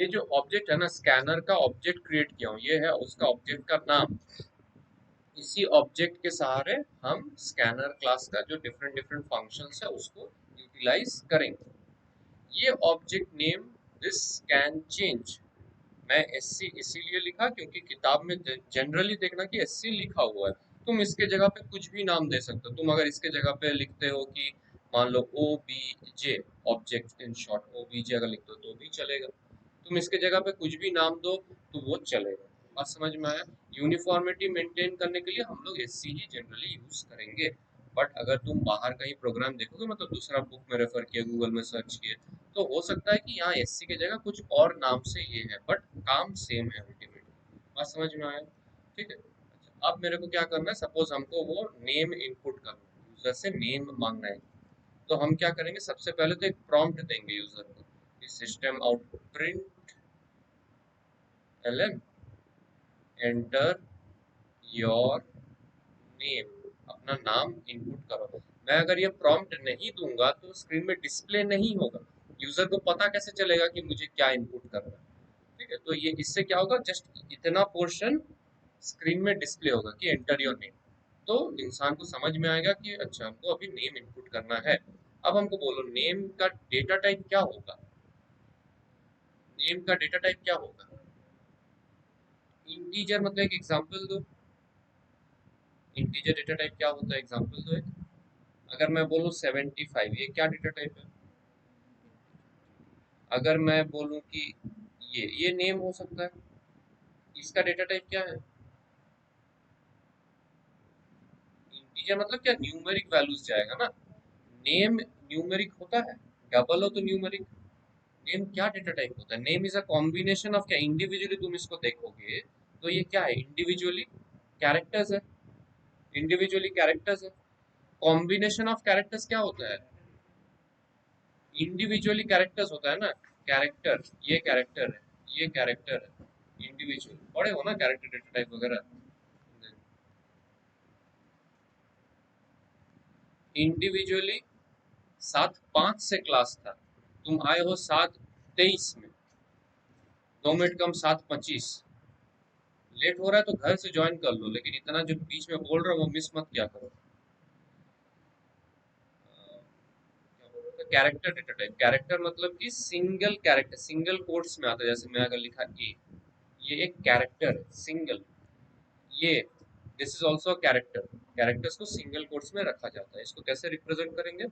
ये जो ऑब्जेक्ट है ना, स्कैनर का ऑब्जेक्ट क्रिएट किया हूँ, ये है उसका ऑब्जेक्ट का नाम। इसी ऑब्जेक्ट के सहारे हम स्कैनर क्लास का जो डिफरेंट डिफरेंट फंक्शंस है उसको यूटिलाइज करेंगे। ये object name this can change. मैं एससी इसीलिए लिखा क्योंकि किताब में जनरली देखना कि एससी लिखा हुआ है, तुम इसके जगह पे कुछ भी नाम दे सकते हो। तुम अगर इसके जगह पे लिखते हो कि मान लो O B J, object in short O B J अगर लिख दो तो भी चलेगा। तुम इसके जगह पे कुछ भी नाम दो तो वो चलेगा। बात समझ में आया? यूनिफॉर्मिटी मेंटेन करने के लिए हम लोग एससी ही जनरली यूज करेंगे। बट अगर तुम बाहर कहीं प्रोग्राम देखोगे, मतलब दूसरा बुक में रेफर किए, गूगल में सर्च किए, तो हो सकता है कि यहाँ एससी की जगह कुछ और नाम से ये है, बट काम सेम है अल्टीमेटली। बात समझ में आया? ठीक है। अच्छा, अब मेरे को क्या करना है, सपोज हमको वो नेम इनपुट करना है, यूजर से नेम मांगना है। तो हम क्या करेंगे, सबसे पहले तो एक प्रॉम्प्ट देंगे यूजर को, system out print LN enter your name, अपना नाम इनपुट करो। मैं अगर ये प्रॉम्प्ट नहीं दूंगा तो स्क्रीन में डिस्प्ले नहीं होगा। यूजर को पता कैसे चलेगा कि मुझे क्या इनपुट करना है? ठीक है, तो ये इससे क्या होगा, जस्ट इतना पोर्शन स्क्रीन में डिस्प्ले होगा कि एंटर योर नेम। तो इंसान को समझ में आएगा कि अच्छा हमको अभी नेम इनपुट करना है। अब हमको बोलो नेम का डेटा टाइप क्या होगा। नेम का डेटा टाइप क्या होगा? इंटीजर, मतलब एक एग्जांपल दो। इंटीजर डेटा टाइप क्या होता है, एग्जांपल दो एक। अगर मैं बोलूँ 75, ये क्या डेटा टाइप है? अगर मैं बोलूँ कि ये नेम हो सकता है, इसका डेटा टाइप क्या है? इंटीजर मतलब क्या, न्यूमेरिक वैल्यूज जाएगा ना। नेम न्यूमेरिक होता है, डबल हो तो न्यूमेरिक। नेम क्या डेटा टाइप होता है? Name is a combination of क्या, इंडिविजुअली तुम इसको देखोगे तो ये क्या है, इंडिविजुअली कैरेक्टर्स है। इंडिविजुअली कैरेक्टर्स है। कॉम्बिनेशन ऑफ कैरेक्टर्स क्या होता है? इंडिविजुअली कैरेक्टर्स होता है ना। कैरेक्टर, ये कैरेक्टर है, ये कैरेक्टर है, इंडिविजुअल पढ़े हो ना कैरेक्टर डेटा टाइप वगैरह। इंडिविजुअली 7-5 से क्लास था, तुम आए हो 7-23 में, 2 मिनट कम 7-25। लेट हो रहा है तो घर से ज्वाइन कर लो, लेकिन इतना जो बीच में बोल रहा हूँ वो मिस मत किया करो। कैरेक्टर डेटा टाइप, कैरेक्टर मतलब कि सिंगल कैरेक्टर, सिंगल कोट्स में आता है। जैसे मैं अगर लिखा ए, ये एक कैरेक्टर है सिंगल। ये this is also character. Characters को सिंगल कोट्स में रखा जाता है। इसको कैसे रिप्रेजेंट करेंगे?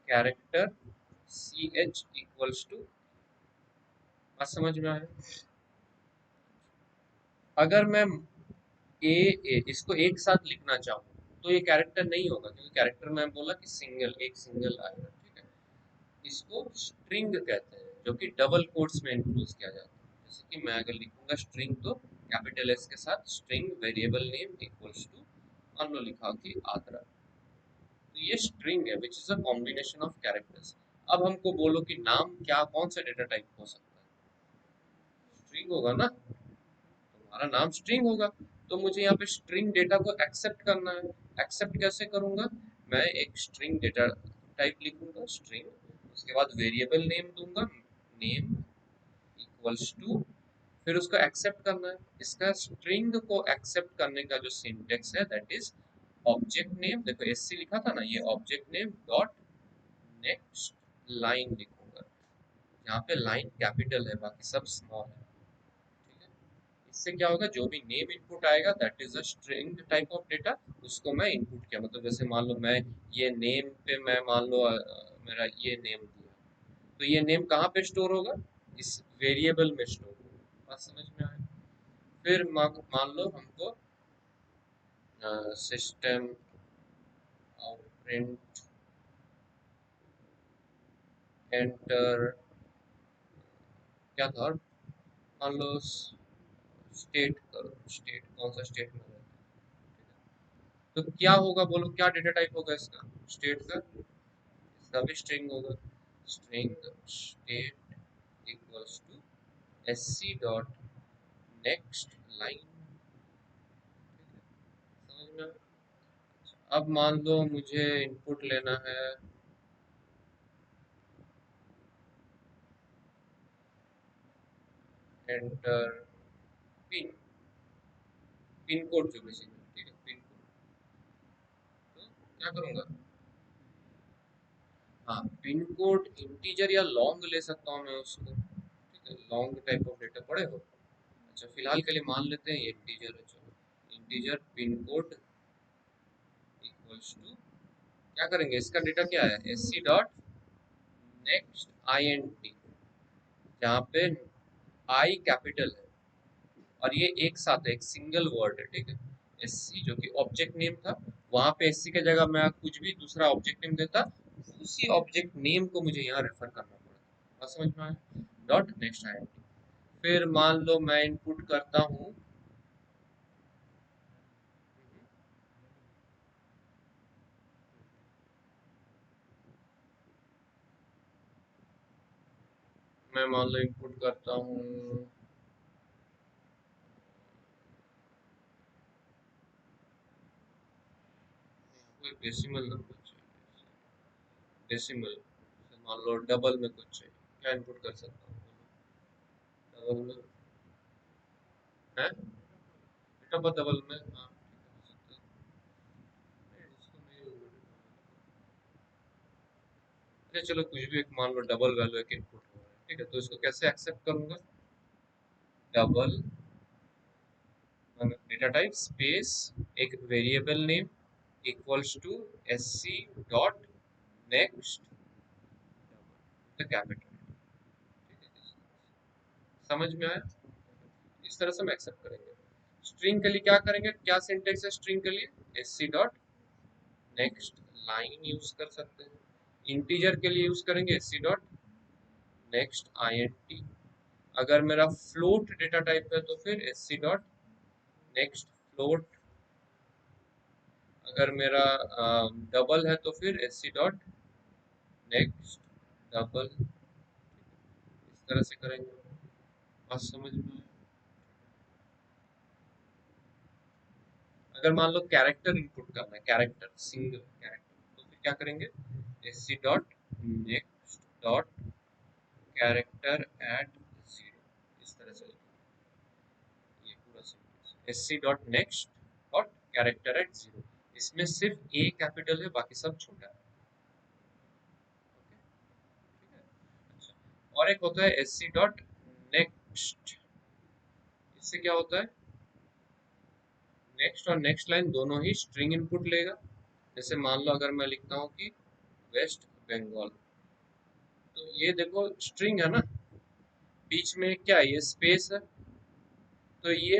Character C H equals to, बात समझ में आया? अगर मैं ए इसको एक साथ लिखना चाहूँ तो ये कैरेक्टर नहीं होगा, क्योंकि कैरेक्टर में बोला कि सिंगल, एक सिंगल आएगा। ठीक है, इसको स्ट्रिंग कहते हैं, जो कि डबल कोट्स में इंक्लूड किया जाता है। जैसे कि मैं अगर लिखूंगा स्ट्रिंग तो कैपिटल एस के साथ string variable name equals to, मान लो लिखा कि आदरा। तो ये स्ट्रिंग है which is a combination of characters. अब हमको बोलो कि नाम क्या, कौन सा डेटा टाइप हो सकता है? स्ट्रिंग होगा ना, तुम्हारा नाम स्ट्रिंग होगा। तो मुझे यहाँ पे स्ट्रिंग डेटा को एक्सेप्ट करना है। एक्सेप्ट कैसे करूंगा? मैं एक स्ट्रिंग डेटा टाइप लिखूंगा स्ट्रिंग, उसके बाद वेरिएबल नेम दूंगा, नेम इक्वल्स टू, फिर उसको एक्सेप्ट करना है। इसका स्ट्रिंग को एक्सेप्ट करने का जो सिंटेक्स है दैट इज ऑब्जेक्ट नेम। देखो एससी लिखा था ना, ये object name dot next line लिखूंगा। यहाँ पे लाइन कैपिटल है, बाकी सब स्मॉल है। ठीक है, इससे क्या होगा, जो भी नेम इनपुट आएगा that is a string type of data, उसको मैं इनपुट किया। मतलब जैसे मान लो मैं ये नेम पे मैं मान लो मेरा ये नेम दिया, तो ये नेम कहाँ पे स्टोर होगा? इस वेरिएबल में स्टोर होगा। बात समझ में आया? फिर मान लो हमको सिस्टम आउट प्रिंट एंटर, क्या था, मान लो स्टेट करो, स्टेट कौन सा स्टेट में रहता है। तो क्या होगा बोलो, क्या डेटा टाइप होगा इसका, स्टेट का? इसका भी स्ट्रिंग होगा। String state equals to SC dot next line. समझ में आया? अब मान लो मुझे इनपुट लेना है, एंटर पिन, पिन कोड जो बेसिकली, ठीक है, पिन कोड। तो क्या करूंगा, हाँ पिन कोड इंटीजर या लॉन्ग ले सकता हूँ मैं उसको, ठीक है, लॉन्ग टाइप ऑफ डेटा पड़े हो। अच्छा फिलहाल के लिए मान लेते हैं ये इंटीजर है, चलो integer pin code equals to, क्या करेंगे इसका डेटा क्या है, S C dot next I N T, जहाँ पे आई कैपिटल है और ये एक साथ है, एक सिंगल वर्ड है, ठीक है। एस सी जो कि ऑब्जेक्ट नेम था, वहां पे एस सी की जगह मैं कुछ भी दूसरा ऑब्जेक्ट नेम देता, उसी ऑब्जेक्ट नेम को मुझे यहाँ रेफर करना पड़ता। बात समझ में आया, डॉट नेक्स्ट आई, फिर मान लो मैं इनपुट करता हूँ, मैं मान लो इनपुट करता हूँ कोई डेसिमल नंबर चाहिए, डेसिमल, मान लो डबल में कुछ चाहिए, क्या इनपुट कर सकता हूँ, डबल में है, डबल डबल में, हाँ ठीक है, इसको नहीं, अरे चलो कुछ भी एक मान लो डबल वैल्यू एक इनपुट हो रहा है, ठीक है, तो इसको कैसे एक्सेप्ट करूंगा, डबल डेटा टाइप स्पेस एक variable name equals to S C dot next the capital, ठीक है, समझ में आया, इस तरह से हम एक्सेप्ट करेंगे। स्ट्रिंग के लिए क्या करेंगे, क्या सिंटेक्स है स्ट्रिंग के लिए, S C dot next line use कर सकते हैं, इंटीजर के लिए यूज करेंगे S C dot next I N T, अगर मेरा फ्लोट डेटा टाइप है तो फिर S C dot next float, अगर मेरा डबल है तो फिर S C dot next double, इस तरह से करेंगे। बात समझ में आया? अगर मान लो कैरेक्टर इनपुट करना है, कैरेक्टर सिंगल कैरेक्टर, तो फिर क्या करेंगे, S C dot next dot character at zero, इस तरह से ये पूरा syntax, S C dot next dot character at zero, इसमें सिर्फ ए कैपिटल है बाकी सब छोटा है, ओके, ठीक है। अच्छा और एक होता है एस सी डॉट नेक्स्ट, इससे क्या होता है, नेक्स्ट और नेक्स्ट लाइन दोनों ही स्ट्रिंग इनपुट लेगा, जैसे मान लो अगर मैं लिखता हूँ कि वेस्ट बंगाल, तो ये देखो स्ट्रिंग है ना, बीच में क्या है, ये स्पेस है, तो ये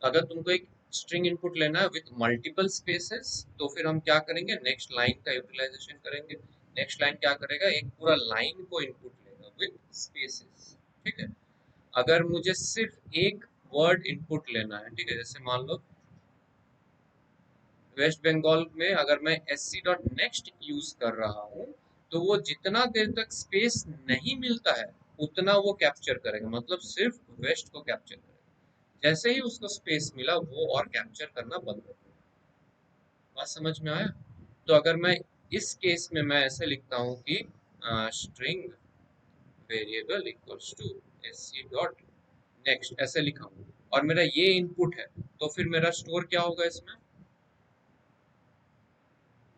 अगर तुमको एक स्ट्रिंग इनपुट लेना है विथ मल्टीपल स्पेसेस, तो फिर हम क्या करेंगे, नेक्स्ट लाइन का यूटिलाइजेशन करेंगे। नेक्स्ट लाइन क्या करेगा, एक पूरा लाइन को इनपुट लेगा विथ स्पेसेस, ठीक है। अगर मुझे सिर्फ एक वर्ड इनपुट लेना है, ठीक है, जैसे मान लो वेस्ट बंगाल में अगर मैं S C dot next use कर रहा हूँ, तो वो जितना देर तक स्पेस नहीं मिलता है उतना वो कैप्चर करेगा, मतलब सिर्फ वेस्ट को कैप्चर करेगा, जैसे ही उसको स्पेस मिला वो और कैप्चर करना बंद कर देगा। बात समझ में आया, तो अगर मैं इस केस में मैं ऐसे लिखता हूँ कि string variable equals to S C dot next, ऐसे लिखा हूँ और मेरा ये इनपुट है, तो फिर मेरा स्टोर क्या होगा इसमें,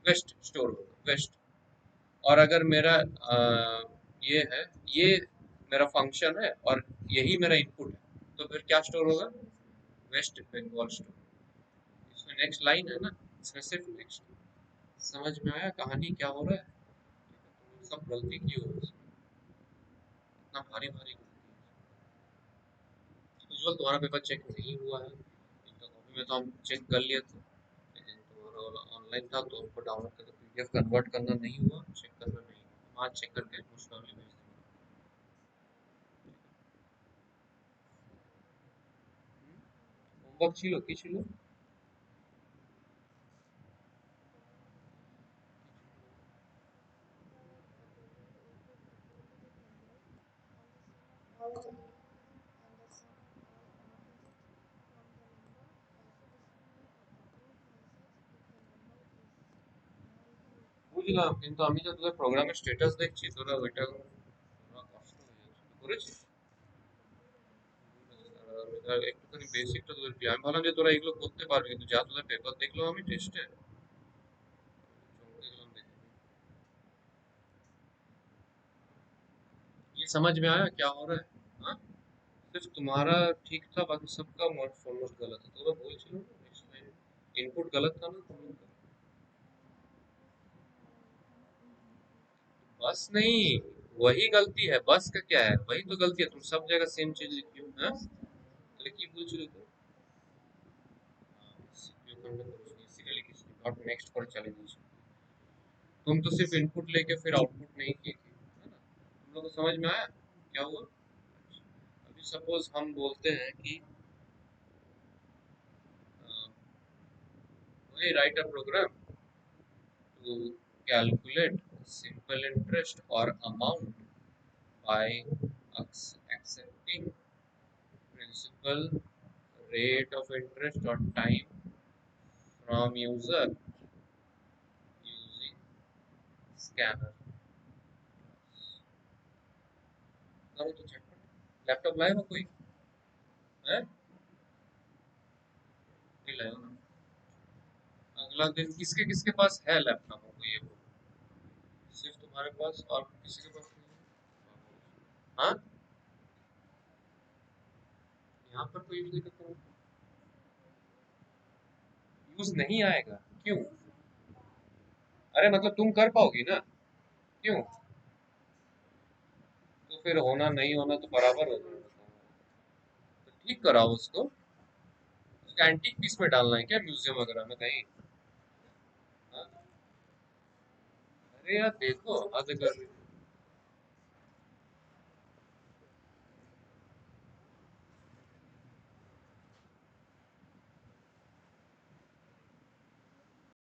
वेस्ट स्टोर होगा, वेस्ट। और अगर मेरा ये है, ये मेरा फंक्शन है और यही मेरा इनपुट है, तो फिर क्या स्टोर होगा, वेस्ट बंगाल स्टोर, इसमें नेक्स्ट लाइन है ना, इसमें सिर्फ नेक्स्ट। समझ में आया कहानी क्या हो रहा है, तो सब गलती की हो इसमें, इतना भारी भारी उज्जवल तुम्हारा पेपर चेक नहीं हुआ है, एक तो कॉपी में तो हम चेक कर लिए थे, लेकिन तुम्हारा ऑनलाइन था तो हमको डाउनलोड करके पीडीएफ कन्वर्ट करना नहीं हुआ, चेक करना नहीं हुआ, आज चेक करके मोस्ट प्रॉब्ली भेज दूंगा। होमवर्क ছিল কি ছিল, বুঝলাম কিন্তু আমি যে তোদের প্রোগ্রামের স্ট্যাটাস দেখছি তোরা ওইটা কষ্ট হয়ে যাচ্ছে, একটুখানি বেসিকটা তোদের কি আমি ভাবলাম যে তোরা এগুলো করতে পারবি কিন্তু যা তোদের পেপার দেখলাম আমি টেস্টে चमके गलम देखो। ये समझ में आया क्या हो रहा है हाँ सिर्फ तुम्हारा ठीक था बाकी सबका ऑलमोस्ट गलत है तो मैं बोल चलो नेक्स्ट लाइन इनपुट गलत था ना तुम लोग का बस नहीं वही गलती है बस का क्या है वही तो गलती है तुम सब जगह सेम चीज लिखी हो हाँ लिखी बोल चलो तो इसीलिए लिखी नॉट नेक्स्ट पर चले दीजिए तुम तो सिर्फ इनपुट लेके फिर आउटपुट नहीं की थी है ना तुम लोग को समझ में आया क्या हुआ अभी सपोज हम बोलते हैं कि वही write a program to calculate simple interest or amount by accepting principal rate of interest or time from user using scanner करो तो झटपट लैपटॉप लाए हो कोई है नहीं लाए हो ना अगला दिन किसके किसके पास है लैपटॉप हो ये सिर्फ तुम्हारे पास और किसी के पास नहीं है हाँ यहाँ पर कोई यूज नहीं करता यूज नहीं आएगा क्यों अरे मतलब तुम कर पाओगी ना क्यों तो फिर होना नहीं होना तो बराबर हो जाएगा तो ठीक कराओ उसको उसका एंटीक पीस में डालना है क्या म्यूजियम वगैरह में कहीं हाँ? अरे यार देखो हद कर रही हो।